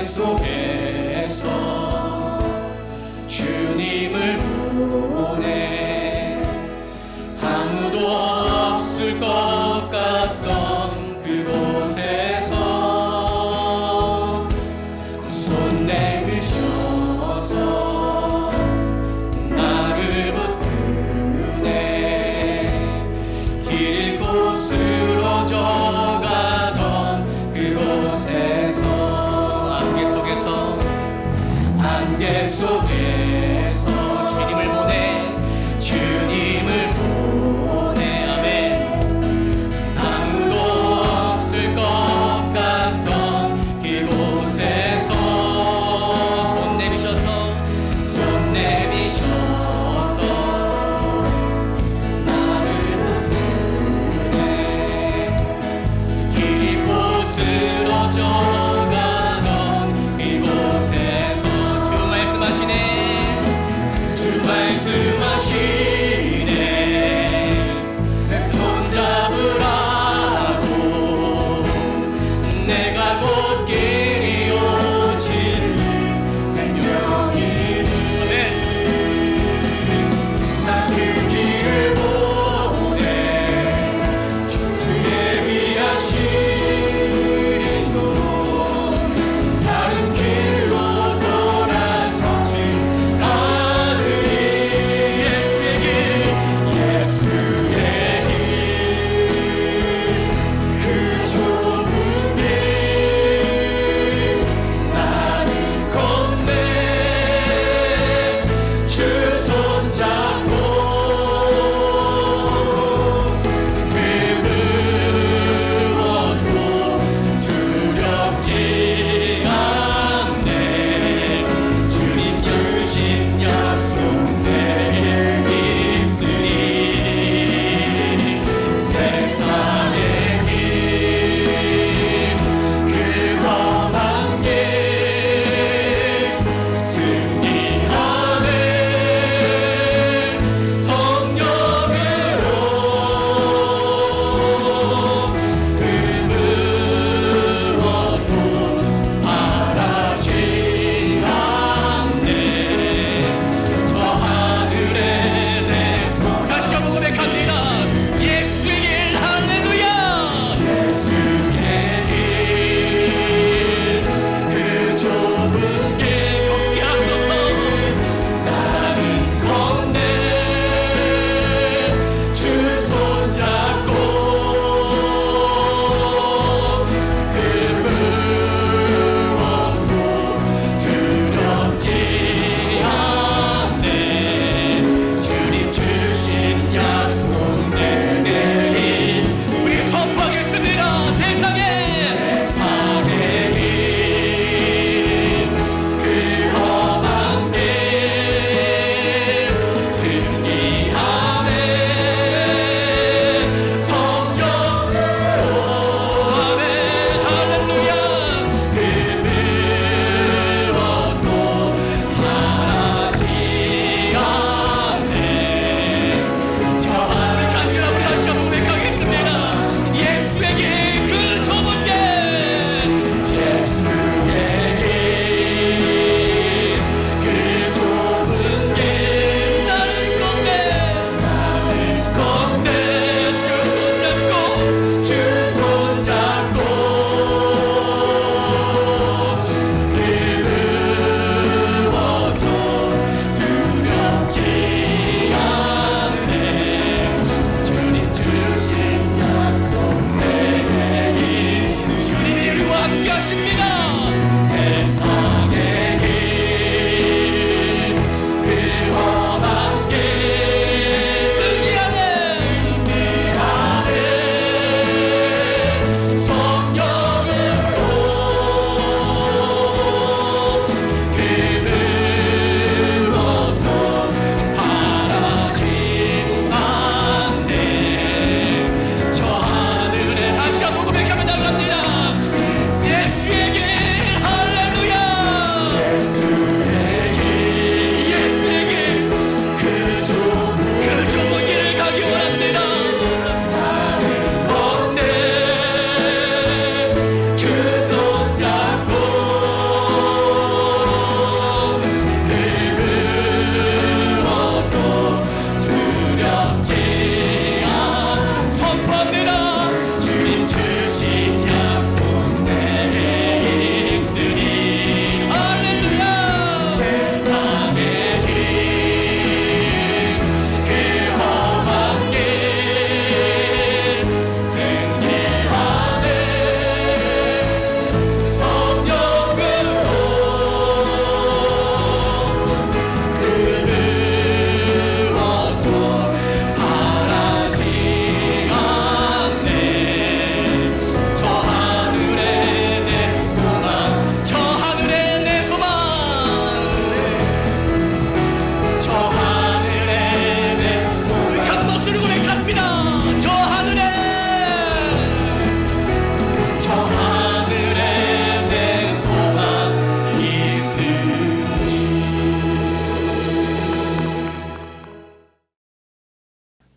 속에서 주님을 보내 아무도 없을 것 같던 그곳에서 손 내미셔서 나를 붙드네 길 잃고 쓰러져가던 그곳에서 안개 속에서 주님을 보내 아멘 아무도 없을 것 같던 그곳에서 손 내미셔서 나를 붙드네 길 잃고 쓰러져가던 그곳에서 주 말씀하시네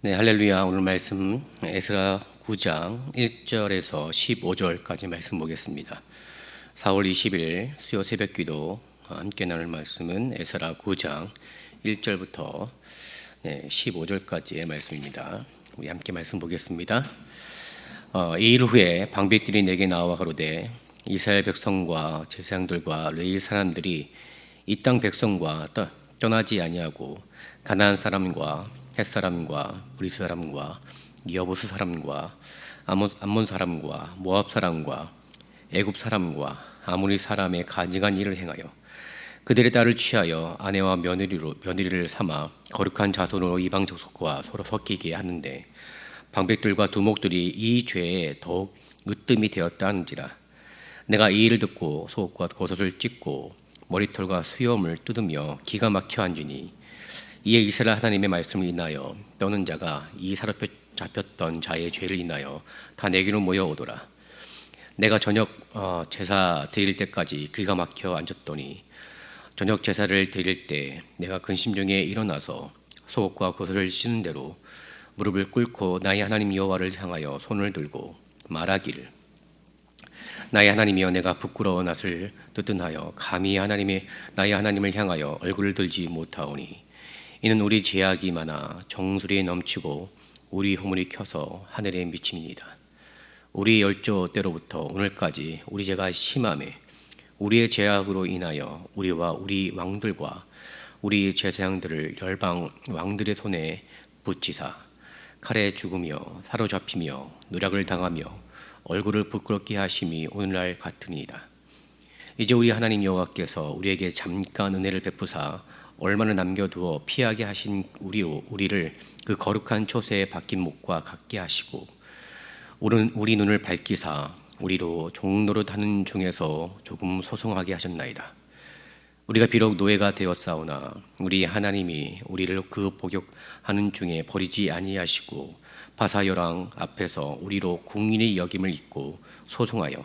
네, 할렐루야. 오늘 말씀 에스라 9장 1절에서 15절까지 말씀 보겠습니다. 4월 20일 수요 새벽기도 함께 나눌 말씀은 에스라 9장 1절부터 15절까지의 말씀입니다. 우리 함께 말씀 보겠습니다. 이 일 후에 방백들이 내게 나와 가로되 이스라엘 백성과 제사장들과 레위 사람들이 이 땅 백성과 떠나지 아니하고 가나안 사람과 헷 사람과 브리스 사람과 여부스 사람과 암몬 사람과 모압 사람과 애굽 사람과 아모리 사람의 가증한 일을 행하여 그들의 딸을 취하여 아내와 며느리를 삼아 거룩한 자손으로 이방 족속과 서로 섞이게 하는데 방백들과 두목들이 이 죄에 더욱 으뜸이 되었다 하는지라. 내가 이 일을 듣고 속옷과 겉옷을 찢고 머리털과 수염을 뜯으며 기가 막혀 앉으니 이에 이스라엘 하나님의 말씀을 인하여 떠는 자가 이 사로잡혔던 자의 죄를 인하여 다 내게로 모여오더라. 내가 저녁 제사 드릴 때까지 기가 막혀 앉았더니 저녁 제사를 드릴 때 내가 근심 중에 일어나서 속옷과 겉옷을 찢는 대로 무릎을 꿇고 나의 하나님 여호와를 향하여 손을 들고 말하기를 나의 하나님이여 내가 부끄러워 낯을 뜨뜻하여 감히 나의 하나님을 향하여 얼굴을 들지 못하오니 이는 우리 죄악이 많아 정수리에 넘치고 우리 허물이 켜서 하늘에 미침이니이다. 우리 열조 때로부터 오늘까지 우리 죄가 심하매 우리의 죄악으로 인하여 우리와 우리 왕들과 우리 제사장들을 열방 왕들의 손에 붙이사 칼에 죽으며 사로잡히며 노략을 당하며 얼굴을 부끄럽게 하심이 오늘날 같으니이다. 이제 우리 하나님 여호와께서 우리에게 잠깐 은혜를 베푸사 얼마나 남겨두어 피하게 하신 우리를 그 거룩한 초세에 박힌 목과 같게 하시고 우리 눈을 밝히사 우리로 종노릇하는 중에서 조금 소송하게 하셨나이다. 우리가 비록 노예가 되었사오나 우리 하나님이 우리를 그 복역하는 중에 버리지 아니하시고 바사여랑 앞에서 우리로 국민의 여김을 잊고 소송하여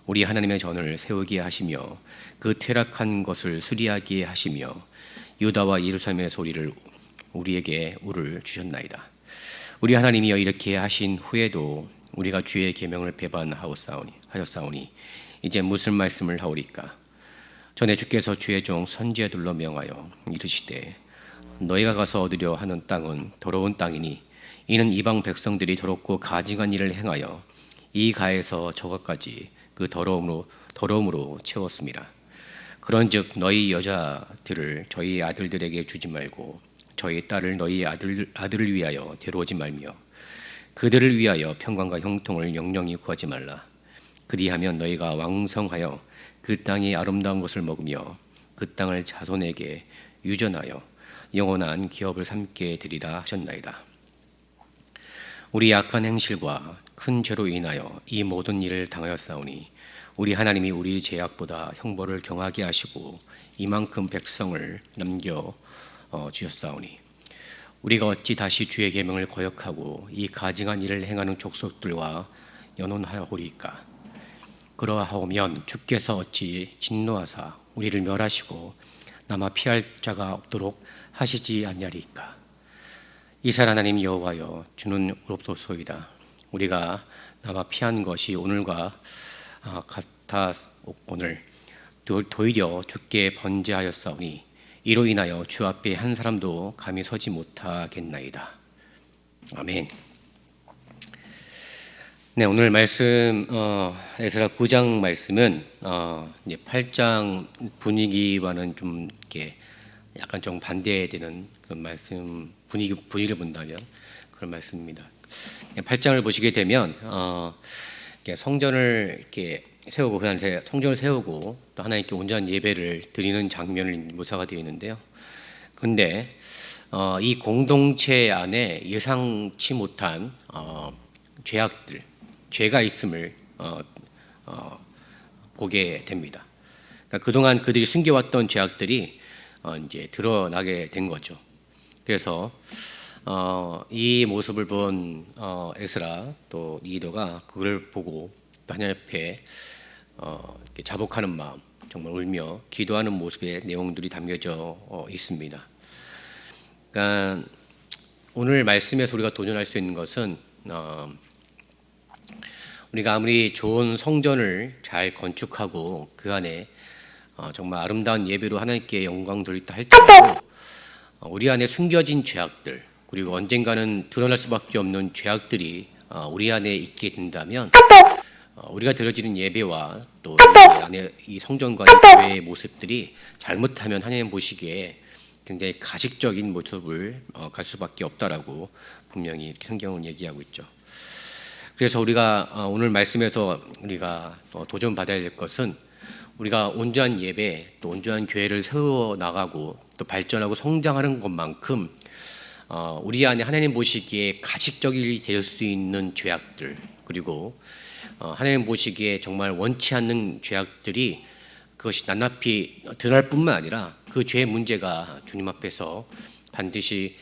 우리 하나님의 전을 세우게 하시며 그 퇴락한 것을 수리하게 하시며 유다와 예루살렘의 소리를 우리에게 울을 주셨나이다. 우리 하나님이여 이렇게 하신 후에도 우리가 주의 계명을 배반하였사오니 이제 무슨 말씀을 하오리까? 전에 주께서 주의 종 선지자들로 명하여 이르시되 너희가 가서 얻으려 하는 땅은 더러운 땅이니 이는 이방 백성들이 더럽고 가증한 일을 행하여 이 가에서 저가까지 그 더러움으로 채웠습니다. 그런즉 너희 여자들을 저희 아들들에게 주지 말고 저희 딸을 너희 아들을 위하여 데려오지 말며 그들을 위하여 평강과 형통을 영영히 구하지 말라. 그리하면 너희가 왕성하여 그 땅의 아름다운 것을 먹으며 그 땅을 자손에게 유전하여 영원한 기업을 삼게 되리라 하셨나이다. 우리 악한 행실과 큰 죄로 인하여 이 모든 일을 당하였사오니 우리 하나님이 우리 죄악보다 형벌을 경하게 하시고 이만큼 백성을 남겨 주셨사오니 우리가 어찌 다시 주의 계명을 거역하고 이 가증한 일을 행하는 족속들과 연혼하오리까? 그러하오면 주께서 어찌 진노하사 우리를 멸하시고 남아 피할 자가 없도록 하시지 않냐리까? 이스라엘 하나님 여호와여 주는 우롭소서이다. 우리가 남아 피한 것이 오늘과 같아오거늘 도리어 주께 번제하였사오니 이로 인하여 주 앞에 한 사람도 감히 서지 못하겠나이다. 아멘. 네, 오늘 말씀 에스라 9장 말씀은 8장 분위기와는 좀 이렇게 약간 좀 반대되는 그런 말씀 분위기를 본다면 그런 말씀입니다. 8장을 보시게 되면 성전을 이렇게 세우고 그다음 성전을 세우고 또 하나님께 온전한 예배를 드리는 장면을 묘사가 되어 있는데요. 그런데 이 공동체 안에 예상치 못한 죄가 있음을 보게 됩니다. 그러니까 그동안 그들이 숨겨왔던 죄악들이 이제 드러나게 된 거죠. 그래서 이 모습을 본 에스라 또 리더가 그걸 보고 하나님 앞에 자복하는 마음, 정말 울며 기도하는 모습의 내용들이 담겨져 있습니다. 그러니까 오늘 말씀에서 우리가 도전할 수 있는 것은 우리가 아무리 좋은 성전을 잘 건축하고 그 안에 정말 아름다운 예배로 하나님께 영광 돌리다 할지라도 우리 안에 숨겨진 죄악들, 그리고 언젠가는 드러날 수밖에 없는 죄악들이 우리 안에 있게 된다면 우리가 드려지는 예배와 또 이 안에 이 성전과 이 교회의 모습들이 잘못하면 하나님 보시기에 굉장히 가식적인 모습을 갈 수밖에 없다라고 분명히 이렇게 성경은 얘기하고 있죠. 그래서 우리가 오늘 말씀에서 우리가 도전받아야 될 것은 우리가 온전한 예배 또 온전한 교회를 세워 나가고 또 발전하고 성장하는 것만큼 우리 안에 하나님 보시기에 가식적이 될 수 있는 죄악들, 그리고 하나님 보시기에 정말 원치 않는 죄악들이 그것이 낱낱이 드러날 뿐만 아니라 그 죄의 문제가 주님 앞에서 반드시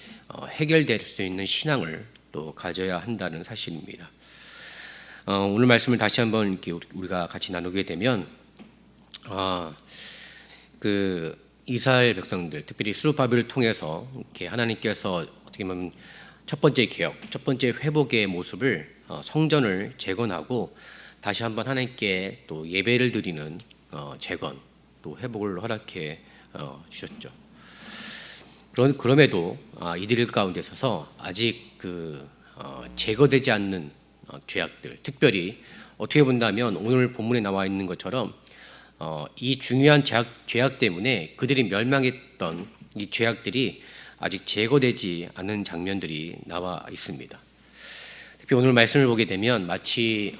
해결될 수 있는 신앙을 또 가져야 한다는 사실입니다. 오늘 말씀을 다시 한번 이렇게 우리가 같이 나누게 되면 그 이스라엘 백성들, 특별히 스룹바벨을 통해서 이렇게 하나님께서 어떻게 보면 첫 번째 개혁, 첫 번째 회복의 모습을 성전을 재건하고 다시 한번 하나님께 또 예배를 드리는 재건 또 회복을 허락해 주셨죠. 그럼에도 이들 가운데 있어서 아직 제거되지 않는 죄악들, 특별히 어떻게 본다면 오늘 본문에 나와 있는 것처럼 이 중요한 죄악 때문에 그들이 멸망했던 이 죄악들이 아직 제거되지 않은 장면들이 나와 있습니다. 특히 오늘 말씀을 보게 되면 마치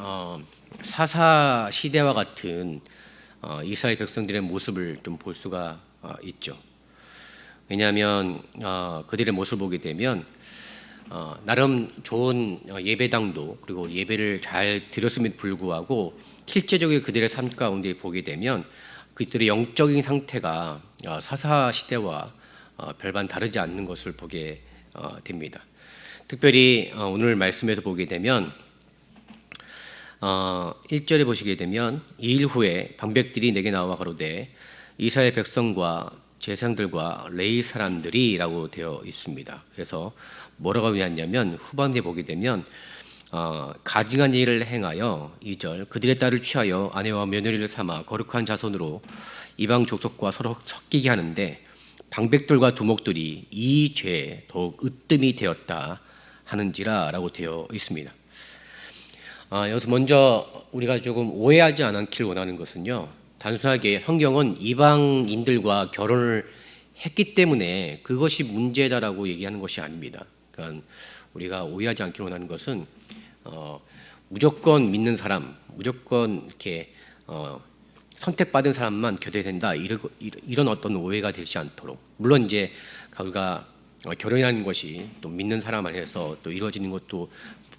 사사 시대와 같은 이스라엘 백성들의 모습을 좀 볼 수가 있죠. 왜냐하면 그들의 모습을 보게 되면 나름 좋은 예배당도 그리고 예배를 잘 드렸음에도 불구하고 실제적인 그들의 삶 가운데 보게 되면 그들의 영적인 상태가 사사 시대와 별반 다르지 않는 것을 보게 됩니다. 특별히 오늘 말씀에서 보게 되면 1절에 보시게 되면 2일 후에 방백들이 내게 나와 가로되 이스라엘 백성과 제사장들과 레위 사람들이라고 되어 있습니다. 그래서 뭐라고 하냐면 후반부에 보게 되면 가증한 일을 행하여 2절 그들의 딸을 취하여 아내와 며느리를 삼아 거룩한 자손으로 이방 족속과 서로 섞이게 하는데 방백들과 두목들이 이 죄에 더욱 으뜸이 되었다 하는지라라고 되어 있습니다. 여기서 먼저 우리가 조금 오해하지 않기를 원하는 것은요, 단순하게 성경은 이방인들과 결혼을 했기 때문에 그것이 문제다라고 얘기하는 것이 아닙니다. 그러니까 우리가 오해하지 않기를 원하는 것은 무조건 믿는 사람, 무조건 이렇게 선택받은 사람만 교대된다 이런 어떤 오해가 되지 않도록, 물론 이제 우리가 결혼이라는 것이 또 믿는 사람 안에서 또 이루어지는 것도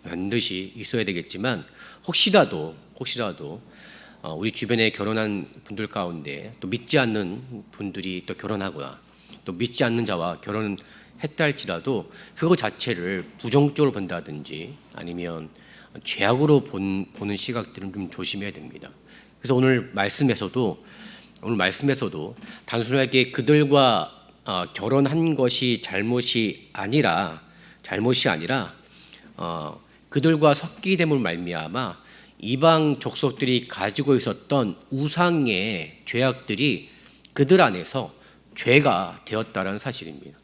반드시 있어야 되겠지만 혹시라도 우리 주변에 결혼한 분들 가운데 또 믿지 않는 분들이 또 결혼하거나 또 믿지 않는 자와 결혼했다 할지라도 그거 자체를 부정적으로 본다든지 아니면 죄악으로 보는 시각들은 좀 조심해야 됩니다. 그래서 오늘 말씀에서도 단순하게 그들과 결혼한 것이 잘못이 아니라 그들과 섞이됨을 말미암아 이방 족속들이 가지고 있었던 우상의 죄악들이 그들 안에서 죄가 되었다는 사실입니다.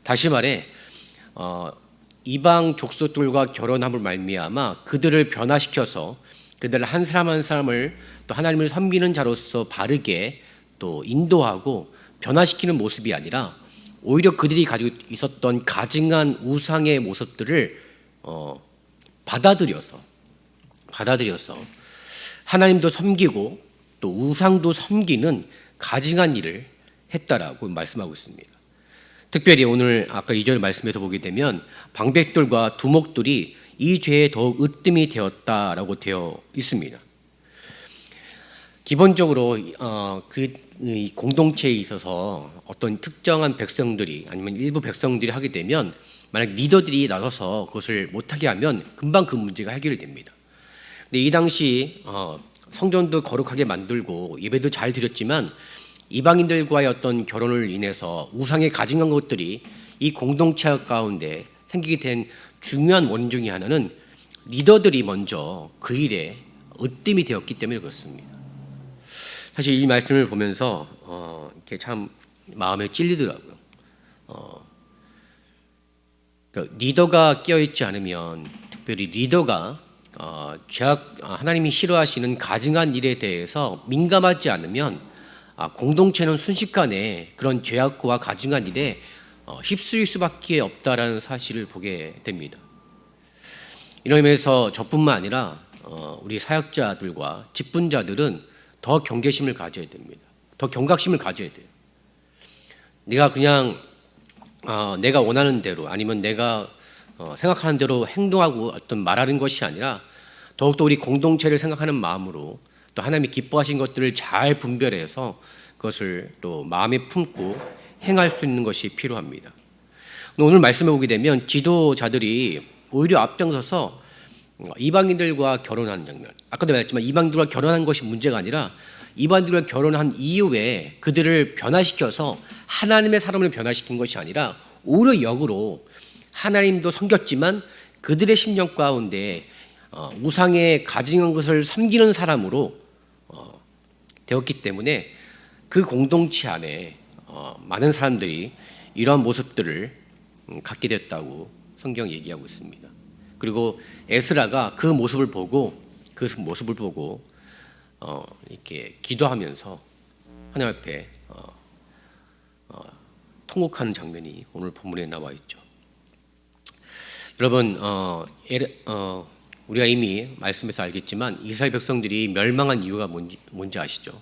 다시 말해 이방 족속들과 결혼함을 말미암아 그들을 변화시켜서 그들 한 사람 한 사람을 또 하나님을 섬기는 자로서 바르게 또 인도하고 변화시키는 모습이 아니라 오히려 그들이 가지고 있었던 가증한 우상의 모습들을 받아들여서 하나님도 섬기고 또 우상도 섬기는 가증한 일을 했다라고 말씀하고 있습니다. 특별히 오늘 아까 2절 말씀에서 보게 되면 방백들과 두목들이 이 죄에 더욱 으뜸이 되었다라고 되어 있습니다. 기본적으로 이 공동체에 있어서 어떤 특정한 백성들이 아니면 일부 백성들이 하게 되면 만약 리더들이 나서서 그것을 못하게 하면 금방 그 문제가 해결이 됩니다. 근데 이 당시 성전도 거룩하게 만들고 예배도 잘 드렸지만 이방인들과의 어떤 결혼을 인해서 우상에 가증한 것들이 이 공동체 가운데 생기게 된 중요한 원인 중에 하나는 리더들이 먼저 그 일에 으뜸이 되었기 때문에 그렇습니다. 사실 이 말씀을 보면서 이렇게 참 마음에 찔리더라고요. 그러니까 리더가 깨어있지 않으면, 특별히 리더가 하나님이 싫어하시는 가증한 일에 대해서 민감하지 않으면 공동체는 순식간에 그런 죄악과 가증한 일에 휩쓸릴 수밖에 없다라는 사실을 보게 됩니다. 이런 의미에서 저뿐만 아니라 우리 사역자들과 직분자들은 더 경계심을 가져야 됩니다. 더 경각심을 가져야 돼요. 내가 그냥 내가 원하는 대로 아니면 내가 생각하는 대로 행동하고 어떤 말하는 것이 아니라 더욱더 우리 공동체를 생각하는 마음으로 또 하나님이 기뻐하신 것들을 잘 분별해서 그것을 또 마음에 품고 행할 수 있는 것이 필요합니다. 오늘 말씀해 보게 되면 지도자들이 오히려 앞장서서 이방인들과 결혼하는 장면, 아까도 말했지만 이방인들과 결혼한 것이 문제가 아니라 이방인들과 결혼한 이후에 그들을 변화시켜서 하나님의 사람을 변화시킨 것이 아니라 오히려 역으로 하나님도 섬겼지만 그들의 심령 가운데 우상에 가증한 것을 섬기는 사람으로 되었기 때문에 그 공동체 안에 많은 사람들이 이러한 모습들을 갖게 됐다고 성경 얘기하고 있습니다. 그리고 에스라가 그 모습을 보고 이렇게 기도하면서 하나님 앞에 통곡하는 장면이 오늘 본문에 나와 있죠. 여러분, 우리가 이미 말씀에서 알겠지만 이스라엘 백성들이 멸망한 이유가 뭔지 아시죠?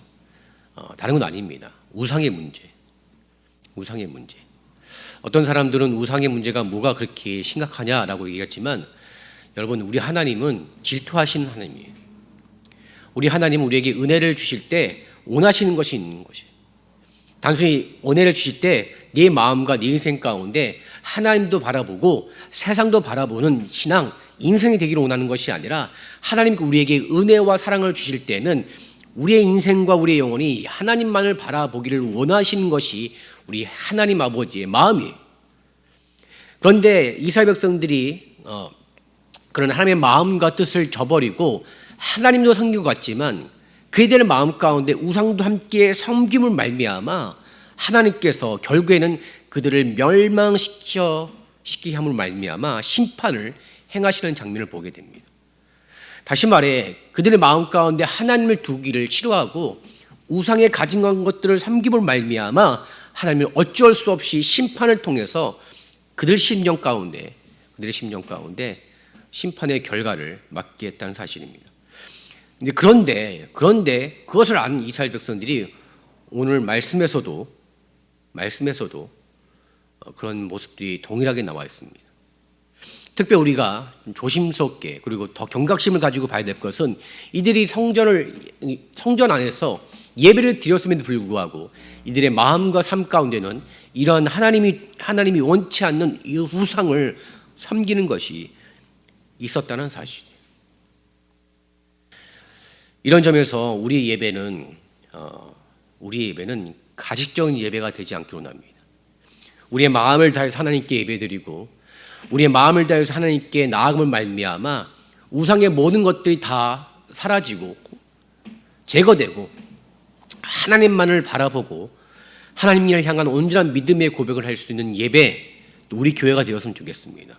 다른 건 아닙니다. 우상의 문제. 어떤 사람들은 우상의 문제가 뭐가 그렇게 심각하냐라고 얘기했지만 여러분, 우리 하나님은 질투하신 하나님이에요. 우리 하나님은 우리에게 은혜를 주실 때 원하시는 것이 있는 것이에요. 단순히 은혜를 주실 때 네 마음과 네 인생 가운데 하나님도 바라보고 세상도 바라보는 신앙, 인생이 되기를 원하는 것이 아니라 하나님께 우리에게 은혜와 사랑을 주실 때는 우리의 인생과 우리의 영혼이 하나님만을 바라보기를 원하시는 것이 우리 하나님 아버지의 마음이에요. 그런데 이스라엘 백성들이 그런 하나님의 마음과 뜻을 저버리고 하나님도 섬기고 갔지만 그들의 마음 가운데 우상도 함께 섬김을 말미암아 하나님께서 결국에는 그들을 멸망시키게 함을 말미암아 심판을 행하시는 장면을 보게 됩니다. 다시 말해 그들의 마음 가운데 하나님을 두기를 싫어하고 우상에 가증한 것들을 섬김을 말미암아 하나님은 어쩔 수 없이 심판을 통해서 그들의 심령 가운데 심판의 결과를 맞게 했다는 사실입니다. 그런데 그것을 아는 이스라엘 백성들이 오늘 말씀에서도 그런 모습들이 동일하게 나와 있습니다. 특별히 우리가 조심스럽게 그리고 더 경각심을 가지고 봐야 될 것은 이들이 성전 안에서 예배를 드렸음에도 불구하고 이들의 마음과 삶 가운데는 이런 하나님이 원치 않는 이 우상을 섬기는 것이 있었다는 사실이에요. 이런 점에서 우리의 예배는 가식적인 예배가 되지 않기를 원합니다. 우리의 마음을 다해서 하나님께 예배드리고 우리의 마음을 다해서 하나님께 나아감을 말미암아 우상의 모든 것들이 다 사라지고 제거되고 하나님만을 바라보고 하나님을 향한 온전한 믿음의 고백을 할 수 있는 예배, 우리 교회가 되었으면 좋겠습니다.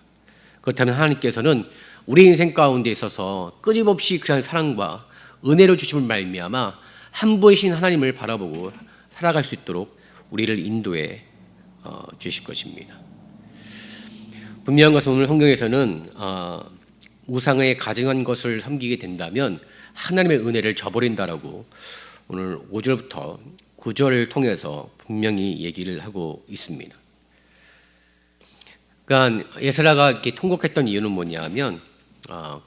그렇다면 하나님께서는 우리 인생 가운데 있어서 끊임없이 그러한 사랑과 은혜를 주심을 말미암아 한 분이신 하나님을 바라보고 살아갈 수 있도록 우리를 인도해 주실 것입니다. 분명한 것은 오늘 성경에서는 우상에 가증한 것을 섬기게 된다면 하나님의 은혜를 저버린다라고 오늘 5절부터 9절을 통해서 분명히 얘기를 하고 있습니다. 그러니까 에스라가 이렇게 통곡했던 이유는 뭐냐면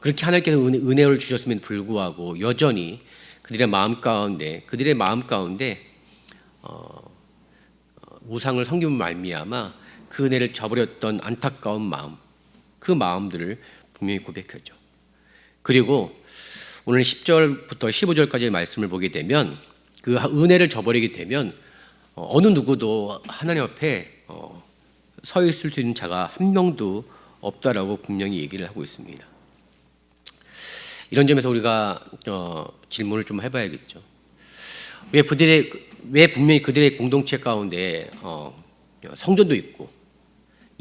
그렇게 하나님께서 은혜를 주셨음에도 불구하고 여전히 그들의 마음 가운데 우상을 섬김을 말미암아 그 은혜를 저버렸던 안타까운 마음, 그 마음들을 분명히 고백하죠. 그리고 오늘 10절부터 15절까지의 말씀을 보게 되면 그 은혜를 저버리게 되면 어느 누구도 하나님 앞에 서 있을 수 있는 자가 한 명도 없다라고 분명히 얘기를 하고 있습니다. 이런 점에서 우리가 질문을 좀 해봐야겠죠. 왜 분명히 그들의 공동체 가운데 성전도 있고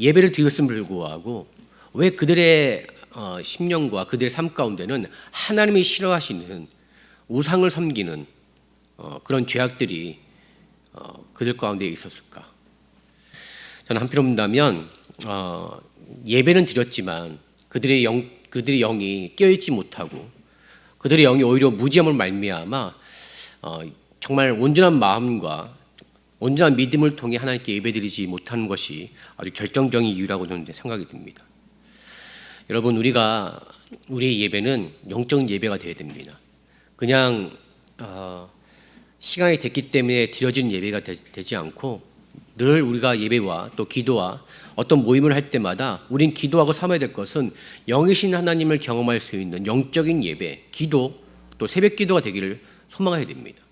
예배를 드렸음을 불구하고 왜 그들의 심령과 그들의 삶 가운데는 하나님이 싫어하시는 우상을 섬기는 그런 죄악들이 그들 가운데 있었을까? 저는 한편으로 본다면 예배는 드렸지만 그들의 영이 깨어있지 못하고 그들의 영이 오히려 무지함을 말미암아 정말 온전한 마음과 온전한 믿음을 통해 하나님께 예배드리지 못하는 것이 아주 결정적인 이유라고 저는 생각이 듭니다. 여러분, 우리의 예배는 영적인 예배가 되어야 됩니다. 그냥 시간이 됐기 때문에 드려진 예배가 되지 않고 늘 우리가 예배와 또 기도와 어떤 모임을 할 때마다 우린 기도하고 삼아야 될 것은 영이신 하나님을 경험할 수 있는 영적인 예배, 기도, 또 새벽 기도가 되기를 소망해야 됩니다.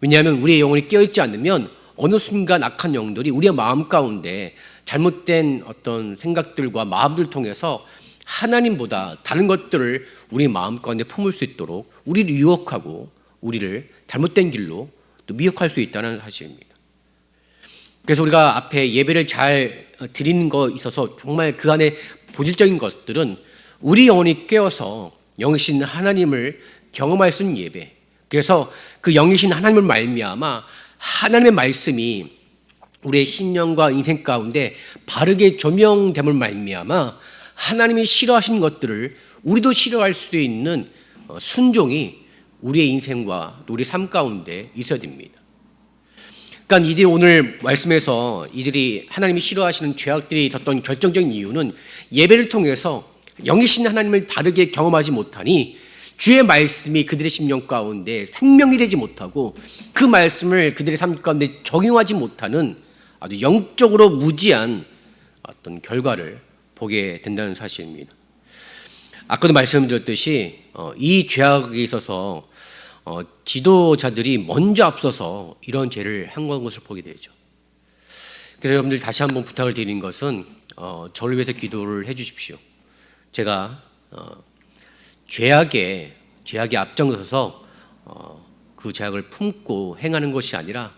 왜냐하면 우리의 영혼이 깨어있지 않으면 어느 순간 악한 영들이 우리의 마음 가운데 잘못된 어떤 생각들과 마음들을 통해서 하나님보다 다른 것들을 우리 마음 가운데 품을 수 있도록 우리를 유혹하고 우리를 잘못된 길로 또 미혹할 수 있다는 사실입니다. 그래서 우리가 앞에 예배를 잘 드리는 거 있어서 정말 그 안에 본질적인 것들은 우리 영혼이 깨어서 영이신 하나님을 경험할 수 있는 예배, 그래서 그 영이신 하나님을 말미암아 하나님의 말씀이 우리의 신령과 인생 가운데 바르게 조명됨을 말미암아 하나님이 싫어하시는 것들을 우리도 싫어할 수 있는 순종이 우리의 인생과 우리 삶 가운데 있어야 됩니다. 그러니까 이들이 오늘 말씀에서 이들이 하나님이 싫어하시는 죄악들이 있었던 결정적인 이유는 예배를 통해서 영이신 하나님을 바르게 경험하지 못하니 주의 말씀이 그들의 심령 가운데 생명이 되지 못하고 그 말씀을 그들의 삶 가운데 적용하지 못하는 아주 영적으로 무지한 어떤 결과를 보게 된다는 사실입니다. 아까도 말씀드렸듯이 이 죄악에 있어서 지도자들이 먼저 앞서서 이런 죄를 행한 것을 보게 되죠. 그래서 여러분들 다시 한번 부탁을 드리는 것은 저를 위해서 기도를 해 주십시오. 제가 죄악에 앞장서서 그 죄악을 품고 행하는 것이 아니라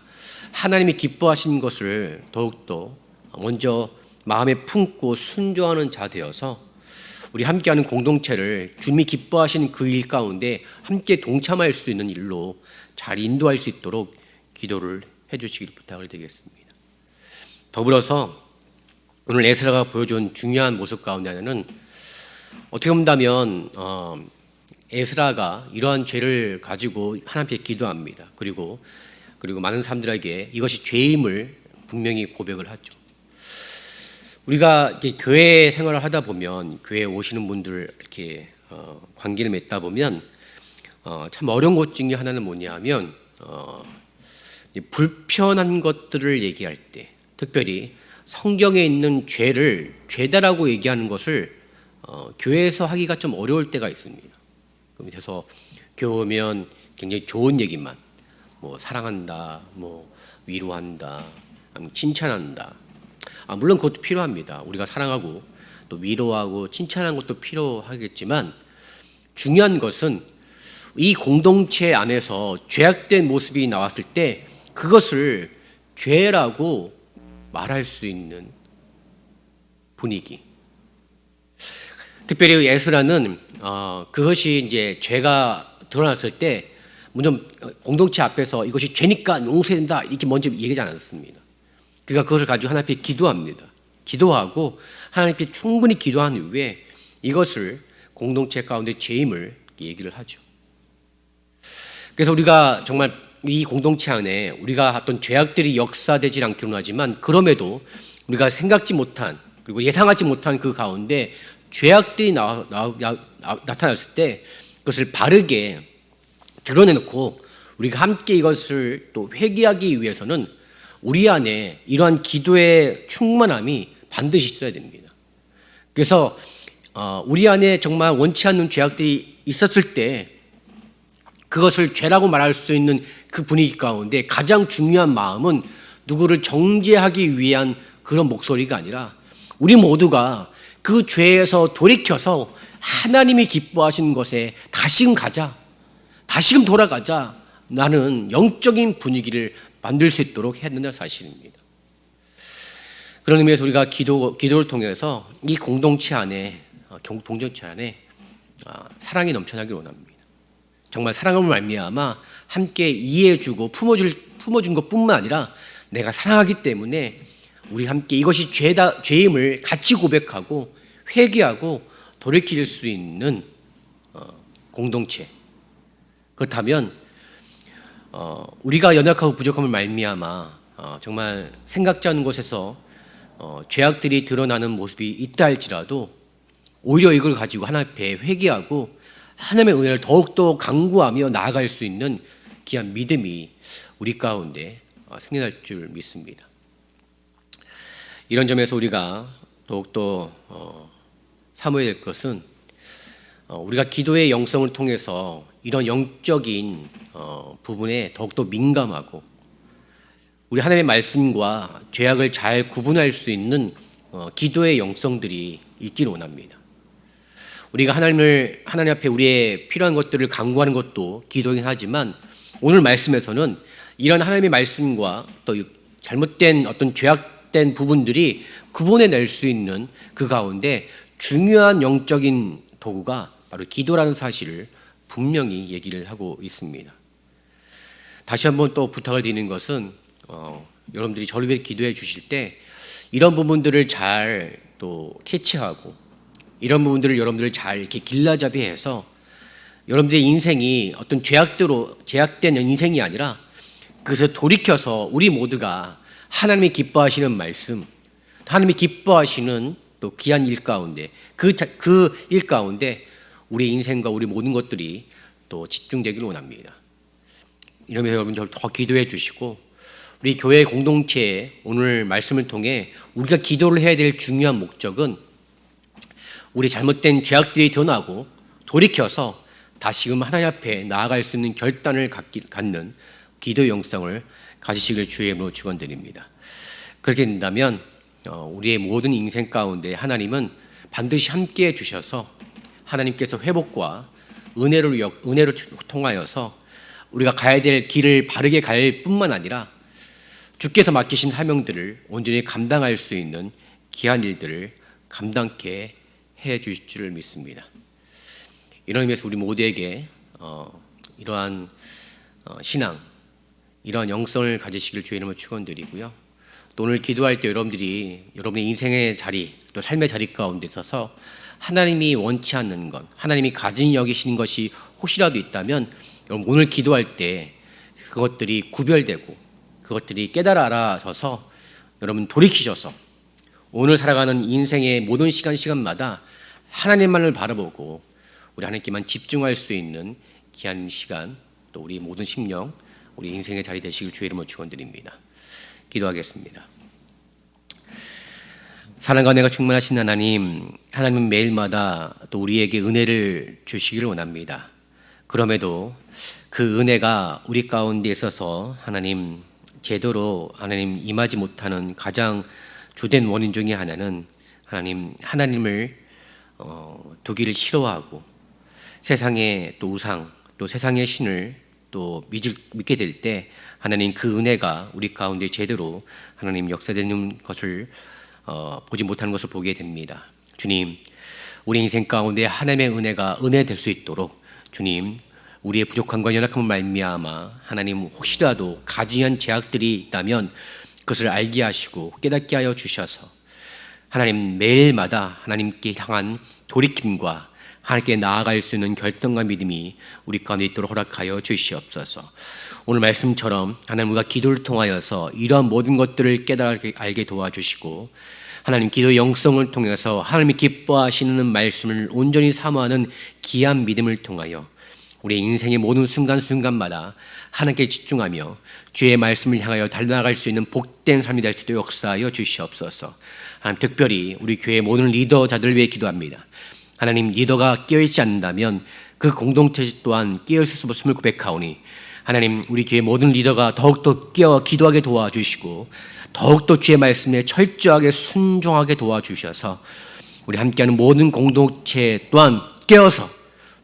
하나님이 기뻐하시는 것을 더욱더 먼저 마음에 품고 순종하는 자 되어서 우리 함께하는 공동체를 주님이 기뻐하시는 그 일 가운데 함께 동참할 수 있는 일로 잘 인도할 수 있도록 기도를 해주시길 부탁을 드리겠습니다. 더불어서 오늘 에스라가 보여준 중요한 모습 가운데 하나는 어떻게 본다면 에스라가 이러한 죄를 가지고 하나님께 기도합니다. 그리고 많은 사람들에게 이것이 죄임을 분명히 고백을 하죠. 우리가 교회 생활을 하다 보면 교회에 오시는 분들 이렇게 관계를 맺다 보면 참 어려운 것 중에 하나는 뭐냐면 불편한 것들을 얘기할 때, 특별히 성경에 있는 죄를 죄다라고 얘기하는 것을 교회에서 하기가 좀 어려울 때가 있습니다. 그래서 교회 오면 굉장히 좋은 얘기만, 뭐 사랑한다, 뭐 위로한다, 칭찬한다. 물론 그것도 필요합니다. 우리가 사랑하고 또 위로하고 칭찬하는 것도 필요하겠지만 중요한 것은 이 공동체 안에서 죄악된 모습이 나왔을 때 그것을 죄라고 말할 수 있는 분위기. 특별히 에스라는 그것이 이제 죄가 드러났을 때 먼저 공동체 앞에서 이것이 죄니까 용서해야 된다 이렇게 먼저 얘기하지 않았습니다. 그가 그것을 가지고 하나님 앞에 기도합니다. 기도하고 하나님 앞에 충분히 기도한 이후에 이것을 공동체 가운데 죄임을 얘기를 하죠. 그래서 우리가 정말 이 공동체 안에 우리가 어떤 죄악들이 역사되지 않기는 하지만 그럼에도 우리가 생각지 못한 그리고 예상하지 못한 그 가운데 죄악들이 나타났을 때 그것을 바르게 드러내놓고 우리가 함께 이것을 또 회개하기 위해서는 우리 안에 이러한 기도의 충만함이 반드시 있어야 됩니다. 그래서 우리 안에 정말 원치 않는 죄악들이 있었을 때 그것을 죄라고 말할 수 있는 그 분위기 가운데 가장 중요한 마음은 누구를 정죄하기 위한 그런 목소리가 아니라 우리 모두가 그 죄에서 돌이켜서 하나님이 기뻐하시는 것에 다시금 가자, 다시금 돌아가자, 나는 영적인 분위기를 만들 수 있도록 해야 된다는 사실입니다. 그런 의미에서 우리가 기도를 통해서 이 공동체 안에 사랑이 넘쳐나길 원합니다. 정말 사랑함을 말미암아 함께 이해해주고 품어준 것뿐만 아니라 내가 사랑하기 때문에 우리 함께 이것이 죄임을 같이 고백하고 회개하고 돌이킬 수 있는 공동체. 그렇다면 우리가 연약하고 부족함을 말미암아 정말 생각지 않은 곳에서 죄악들이 드러나는 모습이 있다 할지라도 오히려 이걸 가지고 하나님 앞에 회개하고 하나님의 은혜를 더욱더 강구하며 나아갈 수 있는 귀한 믿음이 우리 가운데 생겨날 줄 믿습니다. 이런 점에서 우리가 더욱더 사모해야 될 것은 우리가 기도의 영성을 통해서 이런 영적인 부분에 더욱더 민감하고 우리 하나님의 말씀과 죄악을 잘 구분할 수 있는 기도의 영성들이 있기를 원합니다. 우리가 하나님 앞에 우리의 필요한 것들을 간구하는 것도 기도이긴 하지만 오늘 말씀에서는 이런 하나님의 말씀과 또 잘못된 어떤 죄악된 부분들이 구분해낼 수 있는 그 가운데 중요한 영적인 도구가 바로 기도라는 사실을 분명히 얘기를 하고 있습니다. 다시 한번 또 부탁을 드리는 것은 여러분들이 저를 위해 기도해 주실 때 이런 부분들을 잘 또 캐치하고 이런 부분들을 여러분들 잘 이렇게 길라잡이해서 여러분들의 인생이 어떤 죄악된 인생이 아니라 그것을 돌이켜서 우리 모두가 하나님이 기뻐하시는 말씀, 하나님이 기뻐하시는 또 귀한 일 가운데 그 일 가운데 우리 인생과 우리 모든 것들이 또 집중되기를 원합니다. 이러면서 여러분 저를 더 기도해 주시고 우리 교회 공동체에 오늘 말씀을 통해 우리가 기도를 해야 될 중요한 목적은 우리 잘못된 죄악들이 드러나고 돌이켜서 다시금 하나님 앞에 나아갈 수 있는 결단을 갖는 기도의 영성을 가지시길 주의 이름으로 축원드립니다. 그렇게 된다면 우리의 모든 인생 가운데 하나님은 반드시 함께해 주셔서 하나님께서 회복과 은혜를 통하여서 우리가 가야 될 길을 바르게 갈 뿐만 아니라 주께서 맡기신 사명들을 온전히 감당할 수 있는 귀한 일들을 감당케 해 주실 줄을 믿습니다. 이런 의미에서 우리 모두에게 이러한 신앙, 이러한 영성을 가지시길 주의 이름으로 축원드리고요. 또 오늘 기도할 때 여러분들이 여러분의 인생의 자리, 또 삶의 자리 가운데 있어서 하나님이 원치 않는 것, 하나님이 가진 여기시는 것이 혹시라도 있다면 여러분 오늘 기도할 때 그것들이 구별되고 그것들이 깨달아져서 여러분 돌이키셔서 오늘 살아가는 인생의 모든 시간마다 하나님만을 바라보고 우리 하나님께만 집중할 수 있는 귀한 시간, 또 우리 모든 심령, 우리 인생의 자리 되시길 주의 이름으로 축원드립니다. 기도하겠습니다. 사랑과 은혜가 충만하신 하나님은 매일마다 또 우리에게 은혜를 주시기를 원합니다. 그럼에도 그 은혜가 우리 가운데 있어서 제대로 임하지 못하는 가장 주된 원인 중에 하나는 하나님을 두기를 싫어하고 세상의 또 우상, 또 세상의 신을 또 믿게 될 때 하나님 그 은혜가 우리 가운데 제대로 하나님 역사되는 것을 보지 못하는 것을 보게 됩니다. 주님, 우리 인생 가운데 하나님의 은혜가 은혜될 수 있도록 주님, 우리의 부족함과 연약함을 말미암아 하나님 혹시라도 가증한 죄악들이 있다면 그것을 알게 하시고 깨닫게 하여 주셔서 하나님 매일마다 하나님께 향한 돌이킴과 하나님께 나아갈 수 있는 결단과 믿음이 우리 가운데 있도록 허락하여 주시옵소서. 오늘 말씀처럼 하나님 우리가 기도를 통하여서 이러한 모든 것들을 깨달게 알게 도와주시고 하나님 기도의 영성을 통해서 하나님이 기뻐하시는 말씀을 온전히 사모하는 귀한 믿음을 통하여 우리 인생의 모든 순간순간마다 하나님께 집중하며 주의 말씀을 향하여 달려나갈 수 있는 복된 삶이 될 수 있도록 역사하여 주시옵소서. 하나님 특별히 우리 교회 모든 리더자들 위해 기도합니다. 하나님 리더가 깨어있지 않는다면 그 공동체 또한 깨어있을 수 없음을 고백하오니 하나님 우리 교회 모든 리더가 더욱더 깨어 기도하게 도와주시고 더욱더 주의 말씀에 철저하게 순종하게 도와주셔서 우리 함께하는 모든 공동체 또한 깨어서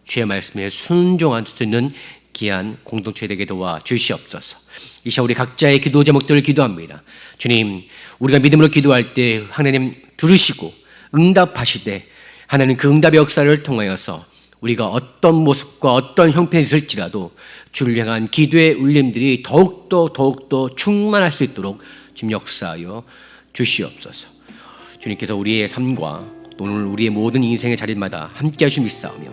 주의 말씀에 순종할 수 있는 귀한 공동체 되게 도와 주시옵소서. 이 시간 우리 각자의 기도 제목들을 기도합니다. 주님, 우리가 믿음으로 기도할 때 하나님 들으시고 응답하시되 하나님 그 응답의 역사를 통하여서 우리가 어떤 모습과 어떤 형편이 있을지라도 주를 향한 기도의 울림들이 더욱더 충만할 수 있도록 지금 역사하여 주시옵소서. 주님께서 우리의 삶과 오늘 우리의 모든 인생의 자리마다 함께 하심 믿사오며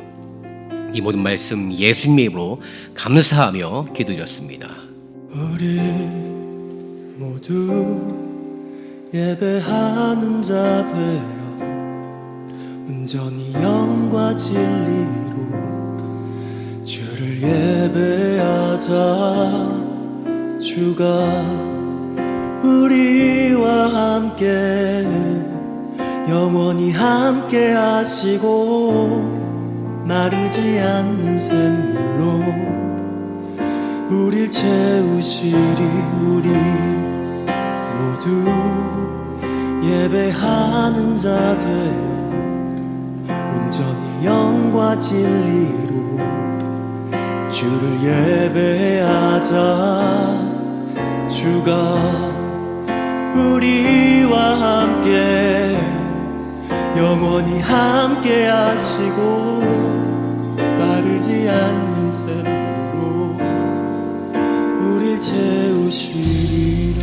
이 모든 말씀 예수님의 이름으로 감사하며 기도드렸습니다. 우리 모두 예배하는 자 되어 온전히 영과 진리로 주를 예배하자. 주가 우리와 함께 영원히 함께 하시고 마르지 않는 샘물로 우릴 채우시리. 우리 모두 예배하는 자 되어 온전히 영과 진리로 주를 예배하자. 주가 우리와 함께 영원히 함께 하시고 마르지 않는 샘물로 우릴 채우시리라.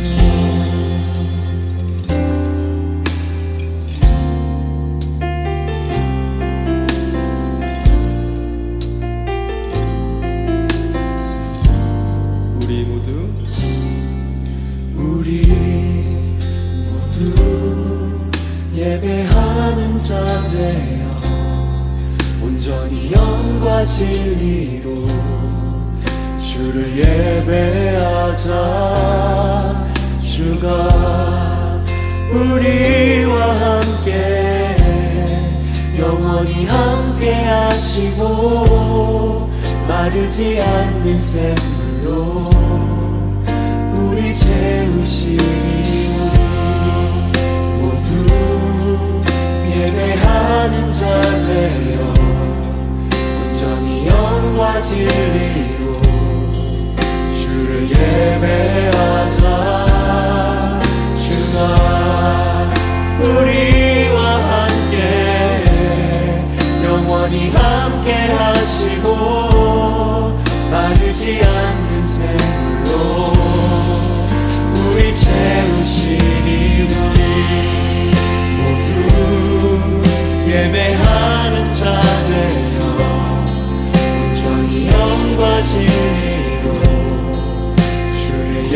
예배하는 자 되어 온전히 영과 진리로 주를 예배하자. 주가 우리와 함께 영원히 함께 하시고 마르지 않는 샘물로 우리 채우시리. 예배하는 자 되어 온전히 영과 진리로 주를 예배하자. 주가 우리와 함께 영원히 함께 하시고 마르지 않는 샘물로 우리 채우시리. 예배하는 자 되어 온전히 영과 진리로 주를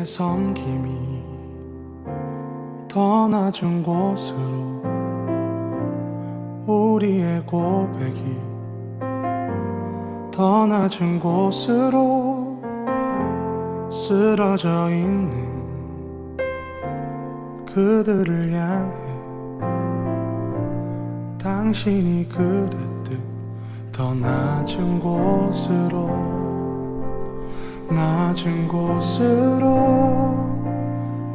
우리의 섬김이 더 낮은 곳으로, 우리의 고백이 더 낮은 곳으로 쓰러져 있는 그들을 향해 당신이 그랬듯 더 낮은 곳으로, 낮은 곳으로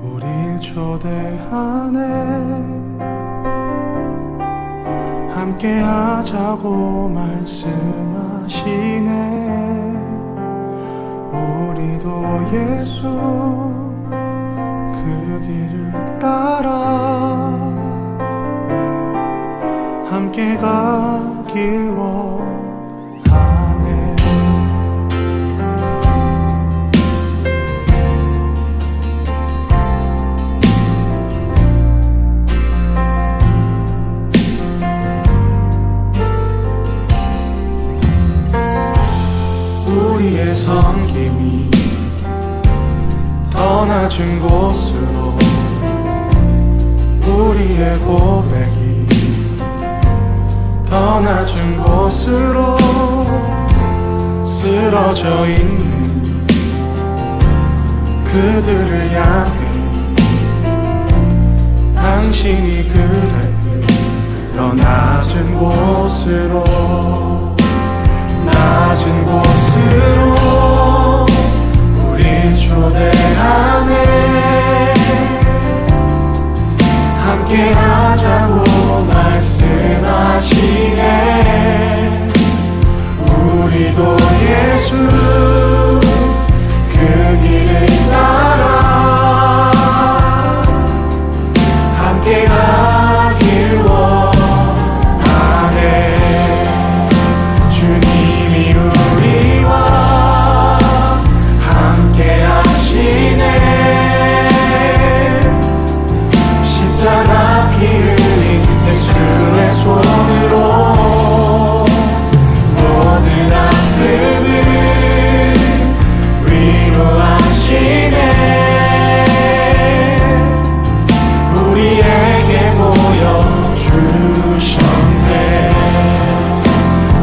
우릴 초대하네. 함께 하자고 말씀하시네. 우리도 예수 그 길을 따라 함께 가길 원하네. 우리의 섬김이 더 낮은 곳으로, 우리의 고백이 더 낮은 곳으로 쓰러져 있는 그들을 향해 당신이 그랬듯 더 낮은 곳으로, 낮은 곳으로 우릴 초대하네. 함께 하자고 말씀하시네. 우리도 예수 그 길을 따라 함께 가길 원하네. 주님이 우리와 함께 하시네. 십자가 피 흘린 예수의 손으로 모든 아픔을 위로하시네. 우리에게 보여주셨네.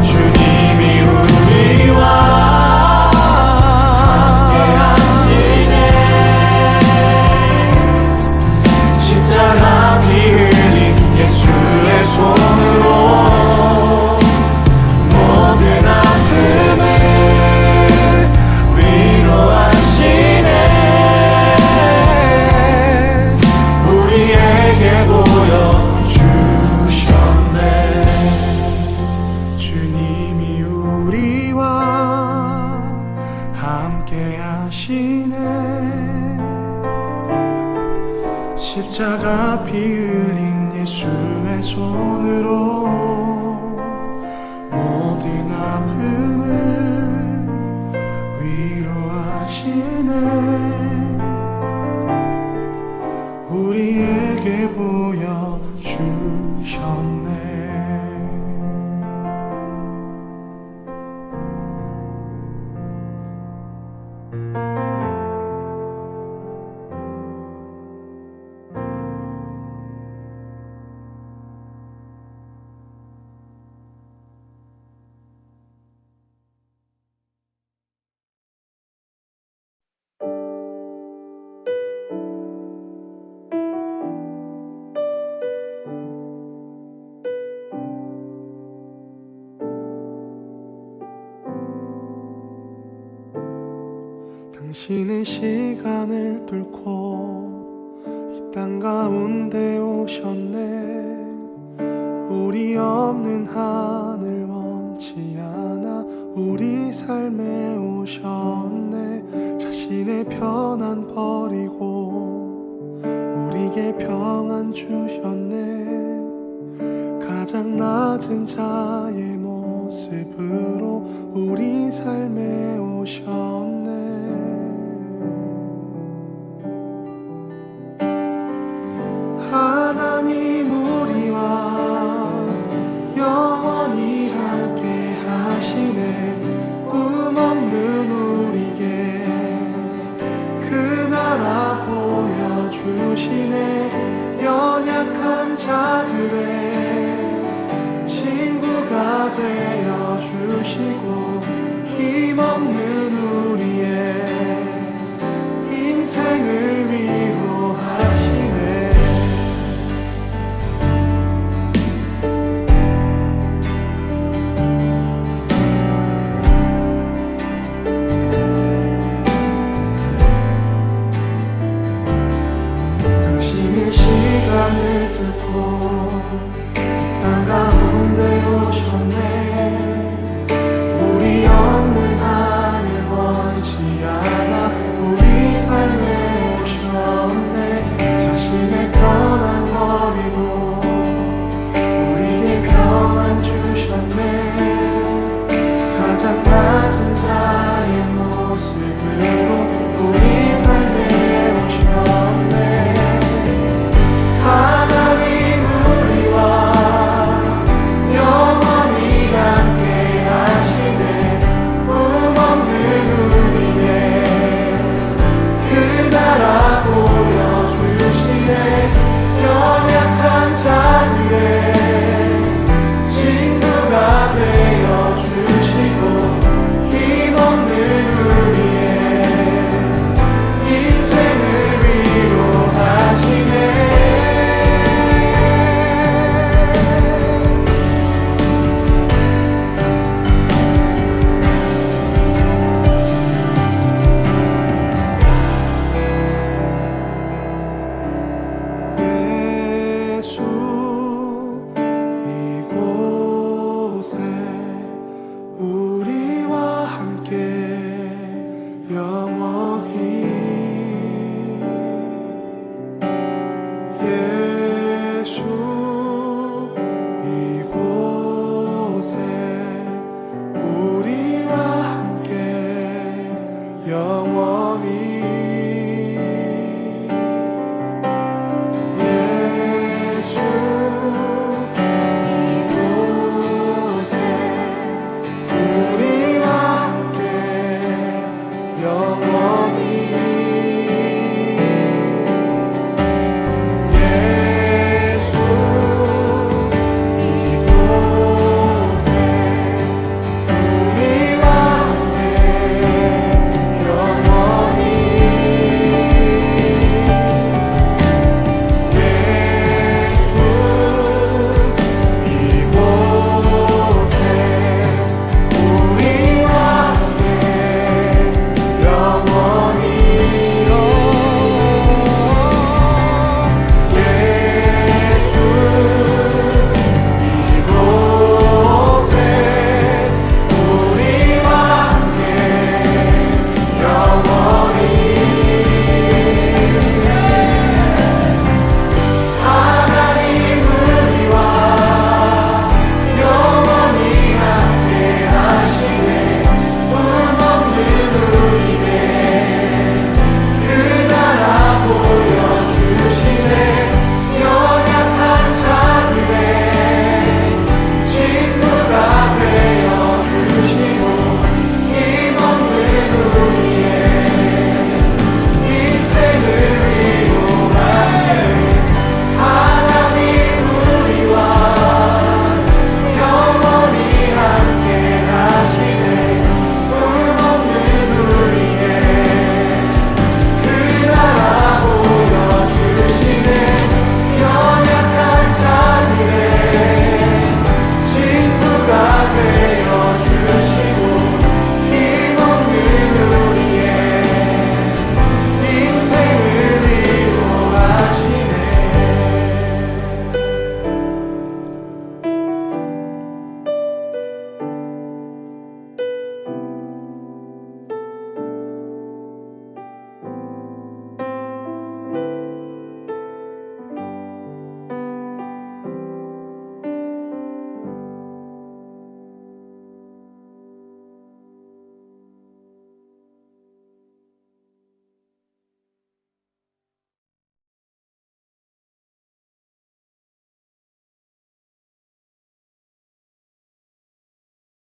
주님이 우리와 함께 하시네. 십자가 피 흘린 예수의 손으로 모든 아픔을 위로하시네. 우리에게 보여주셨네. 주님이 우리와 함께 하시네. 십자가 피 흘린 예수의 손으로 모든 아픔을 위로하시네. 우리에게 보여주셨네. 당신은 시간을 뚫고 이 땅 가운데 오셨네. 우리 없는 하늘 원치 않아 우리 삶에 오셨네. 자신의 편안 버리고 우리에게 평안 주셨네. 가장 낮은 자의 모습으로 우리 삶에 오셨네. 하나님 우리와 영원히 함께 하시네. 꿈 없는 우리에게 그 나라 나를 뚫고